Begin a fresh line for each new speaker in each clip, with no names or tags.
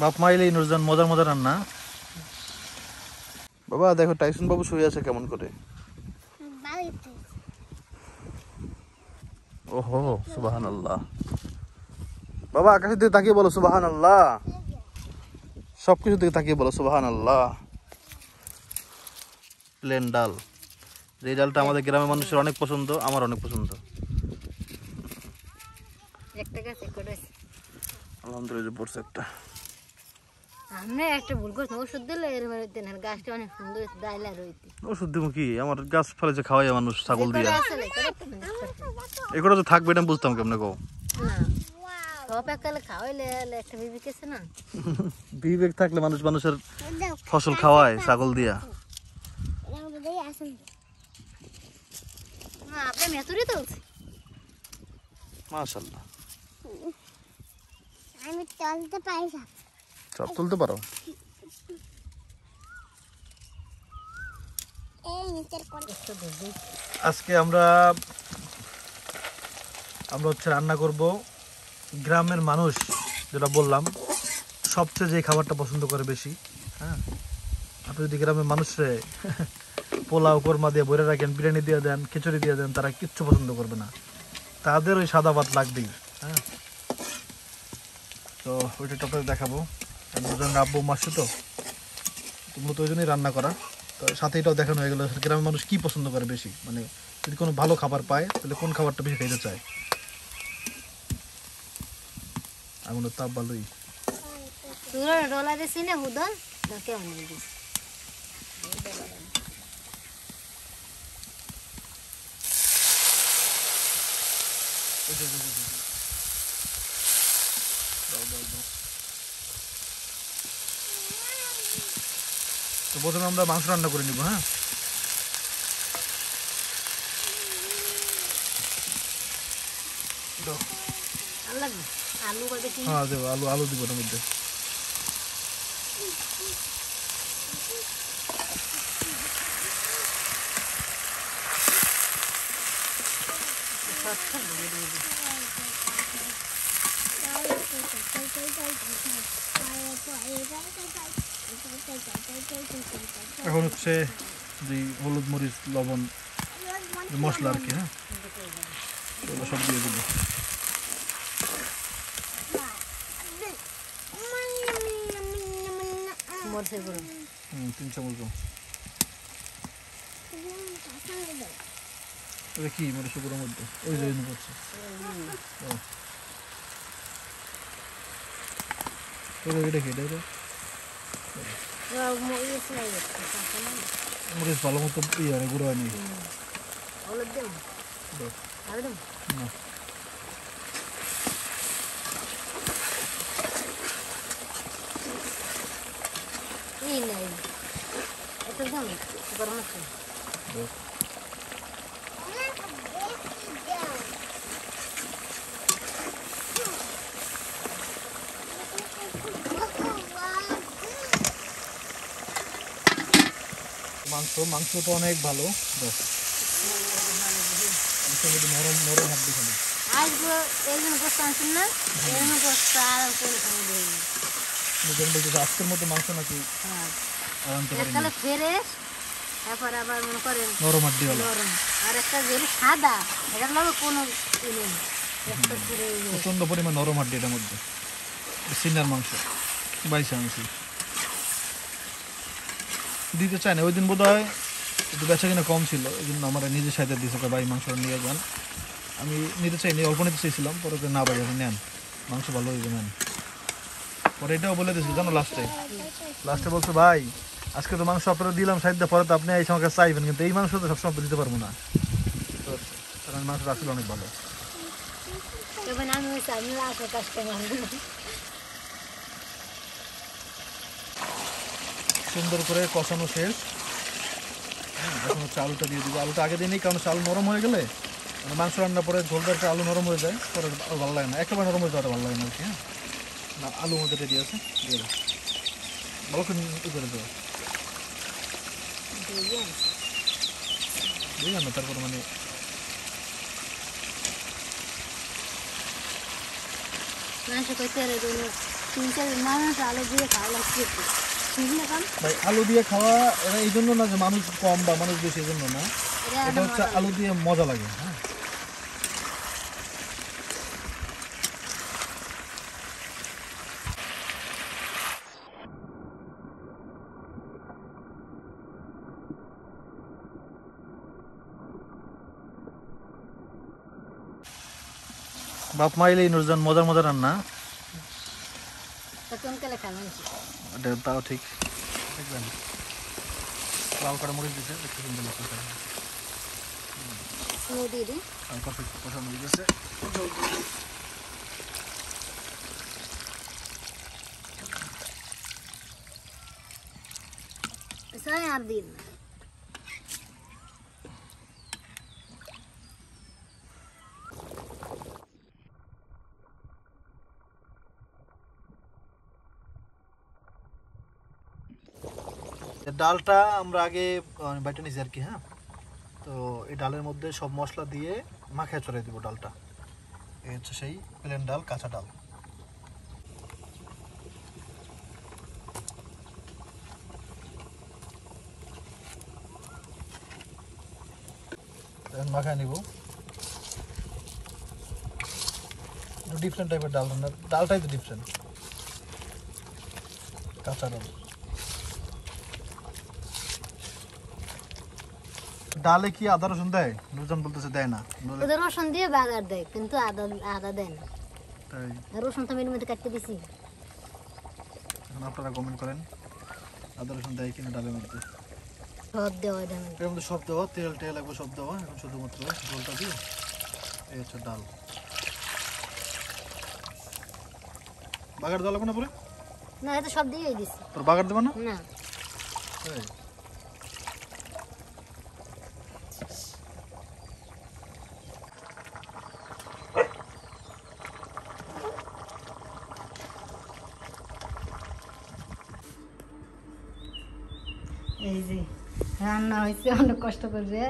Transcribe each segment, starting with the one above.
বাপ মাইলেই নুরজান মজার মজার রান্না। বাবা দেখো টাইসন বাবু শুয়ে আছে কেমন করে। ওহো সুবহানাল্লাহ। বাবা আকাশের দিকে তাকিয়ে বলো সুবহানাল্লাহ। সবকিছু দিকে তাকিয়ে বলো সুবহানাল্লাহ। প্লেন ডাল, এই ডালটা আমাদের গ্রামের মানুষের অনেক পছন্দ, আমার অনেক পছন্দ। আলহামদুলিল্লাহ পড়ছে একটা।
আমি একটা ভুল করছি, ওষুধ দিলে এর মানে দেন গাছটা অনেক সুন্দর দাইলা রইতি।
ওষুধ দিব কি, আমার গাছ ফলে যে খাওয়াই মানুষ ছাগল দিয়া। এগুলো তো থাকবে না বুঝতাম কেমনে কও।
না সব একালে খাওয়াইলে একটা বিবেক আছে না।
বিবেক থাকলে মানুষ মানুষের ফসল খাওয়ায় ছাগল দিয়া।
না আপনি মেতুরি তুলছি।
মাশাআল্লাহ।
আমি তুলতে পারি না।
সব তুলতে পারো। আজকে আমরা হচ্ছে রান্না করব গ্রামের মানুষ যেটা বললাম সবচেয়ে যে খাবারটা পছন্দ করে বেশি। হ্যাঁ, আপনি যদি গ্রামের মানুষরে পোলাও কোরমা দিয়ে বইরে রাখেন, বিরিয়ানি দিয়ে দেন, খিচুড়ি দিয়ে দেন, তারা কিচ্ছু পছন্দ করবে না, তাদের ওই সাদা ভাত লাগবেই। হ্যাঁ, তো ওইটা টপে দেখাবো। আব্বু মাসু তো মূলত ওই জন্যই রান্না করা। তো সাথে এটাও দেখানো হয়ে গেলো গ্রামের মানুষ কি পছন্দ করে বেশি, মানে যদি কোনো ভালো খাবার পায় তাহলে কোন খাবারটা বেশি খাইতে চায়। আগুনের তাপ ভালোই।
ডলা দিছি না হুদন কেমন দিস
তো প্রথমে আমরা মাংস রান্না করে নিব। হ্যাঁ, হ্যাঁ দেবো, আলু আলু দিব ওটার মধ্যে। এখন হচ্ছে যে হলুদ মরিচ লবণ মশলা আর কি। হ্যাঁ, এগুলো সব দিয়ে দিব। 3 চামচ। এটা কি মরিচ গুঁড়োর মধ্যে ওই যে পড়ছে। এটা কি এটা মরিচ ভালো মতো ইয়ে গুঁড়ো হয়নি। না
গরম আছে
মাংস তো অনেক ভালো। নরম নরম হাত দিখানে আজকের মতো মাংস নাকি নরম হাড্ডি
আর একটা সাদা কোনো
প্রচন্ড পরিমাণ নরম হাড্ডি এটার মধ্যে। সিনার মাংস বাইসে আনছি, দিতে চায় না। ওই দিন বোধ হয় একটু বেচা কিনা কম ছিল, এই জন্য আমার নিজের সাথে দিয়েছে ভাই মাংস নিয়ে যান। আমি নিতে চাইনি, অল্প নিতে চাইছিলাম, পরে না ভাই আপনি নেন, মাংস ভালো হয়েছে নেন। পরে এটাও বলে দিয়েছিল জানো, লাস্টে বলছো ভাই আজকে তো মাংস আপনারা দিলাম সাইডটা, পরে তো আপনি এই আমাকে চাইবেন, কিন্তু এই মাংস তো সবসময় দিতে পারবো না। কারণ মাংসটা আসলে অনেক ভালো। সুন্দর করে কষানো শেষ। এখন হচ্ছে আলুটা দিয়ে দিব। আলুটা আগে দিয়ে নিই, কারণ আলু নরম হয়ে গেলে মাংস রান্নার পরে ঝোলদারটা আলু নরম হয়ে যায়, পরে ভালো লাগে না, একেবারে নরম হয়ে যাওয়াটা ভালো লাগে না আর কি। হ্যাঁ, না আলু মধ্যে রেডি আছে, দিয়ে দেবো ভালো করে করে দেবো, বুঝলাম না। তারপর মানে
মাংস কইতে তিন-চার মানুষ আলু দিয়ে খাওয়া লাগছে ঠিক না কাম
ভাই আলু দিয়ে খাওয়া এটা এই জন্য না যে মানুষ কম বা মানুষ বেশি এই জন্য না, এটা হচ্ছে আলু দিয়ে মজা লাগে। হ্যাঁ বাপ মাইলেই নুরজান মজার মজার রান্না,
চমকালে খাবেন
এটা তাও ঠিক। দেখবেন লাল করে মরিচ দিচ্ছে, একটু সুন্দর লাগছে।
দিয়ে দিই
পারফেক্ট পছন্দ হয়ে গেছে।
আর দিন
ডালটা আমরা আগে বাইটে নিয়েছি আর কি। হ্যাঁ, তো এই ডালের মধ্যে সব মশলা দিয়ে মাখিয়ে চড়াই দিব ডালটা। এই হচ্ছে সেই প্লেন ডাল, কাঁচা ডাল। মাখায় নিব। ডিফারেন্ট টাইপের ডাল রান্না, ডালটাই তো ডিফারেন্ট, কাঁচা ডাল। ডালে কি আদা রসুন দেয়? নুরজান বলতেছে দেয় না।
ওদের রসুন দিয়ে বাগার দেয় কিন্তু আদা আদা দেয় না।
তাই
রসুন তো আমি এর মধ্যে কাটতে দিছি।
এখন আপনারা কমেন্ট করেন আদা রসুন দেয় কিনা ডালের মধ্যে।
সব দেওয়া দেয়
এর মধ্যে সব দেওয়া, তেল টেল একবার সব দেওয়া। এখন শুধুমাত্র ঝোলটা দিয়ে এই হচ্ছে ডাল। বাগার দেওয়া লাগবে না পরে?
না, এটা সব দিয়েই দিছি।
তোর বাগার দেবো না?
না
তাই
এই যে রান্না হয়েছে অনেক কষ্ট করে।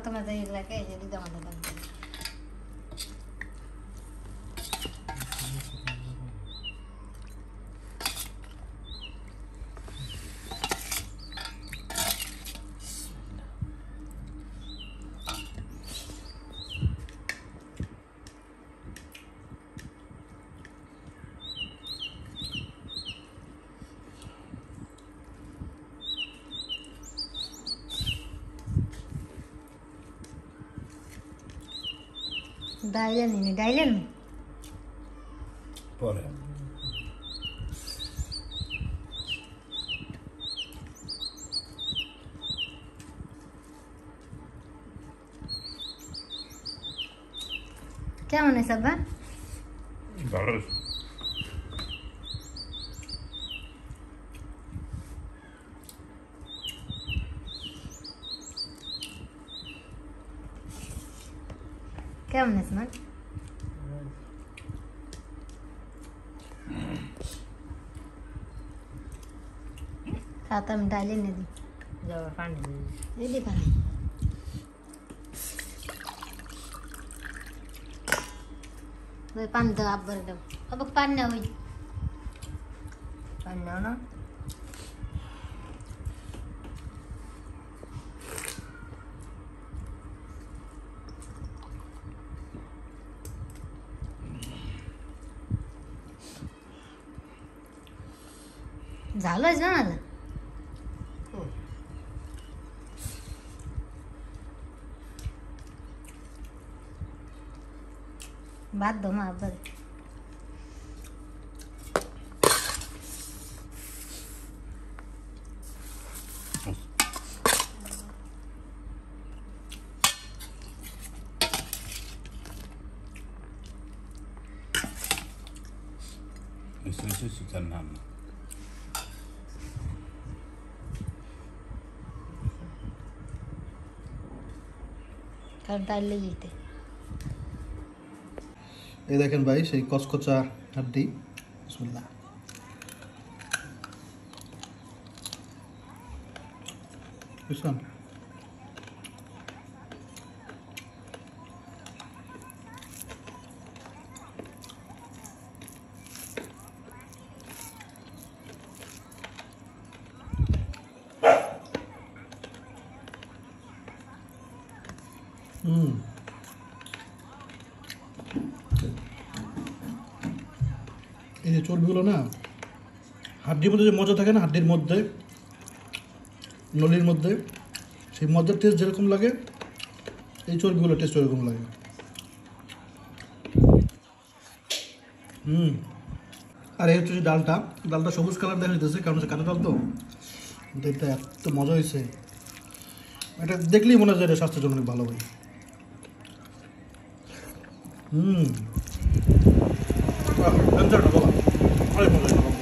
তোমাদের এলাকায় এই যে দিদি আমাদের বাড়িতে। ডাইলেন নি ডাইলেন
পরে
কেমন আছে আব্বা?
ভালো
কেমন আছে মা? খাতা আমি ডাইলে নে দিই যাওয়ার পানি দিদি পানি ওই পানি দাও আব্বার দাও আব্বা পানি না ওই পানি নাও না झालं आहे ना भात दो मग बरं
Isso se tornando.
डालले যেতে
এই দেখেন ভাই সেই কচকচা হাড্ডি। বিসমিল্লাহ।
বুঝছেন? এই যে চর্বিগুলো না হাড্ডির মধ্যে যে মজা থাকে না, হাড্ডির মধ্যে নলির মধ্যে, সেই মজার টেস্ট যেরকম লাগে এই চর্বিগুলো টেস্ট ওরকম লাগে। আর এই হচ্ছে যে ডালটা সবুজ কালার দেখা যেতেছে, কারণ হচ্ছে কাঁচা ডাল তো, কিন্তু এটা এত মজা হয়েছে, এটা দেখলেই মনে হয় যে এটা স্বাস্থ্যের জন্য অনেক ভালো হয়। অনেক মজা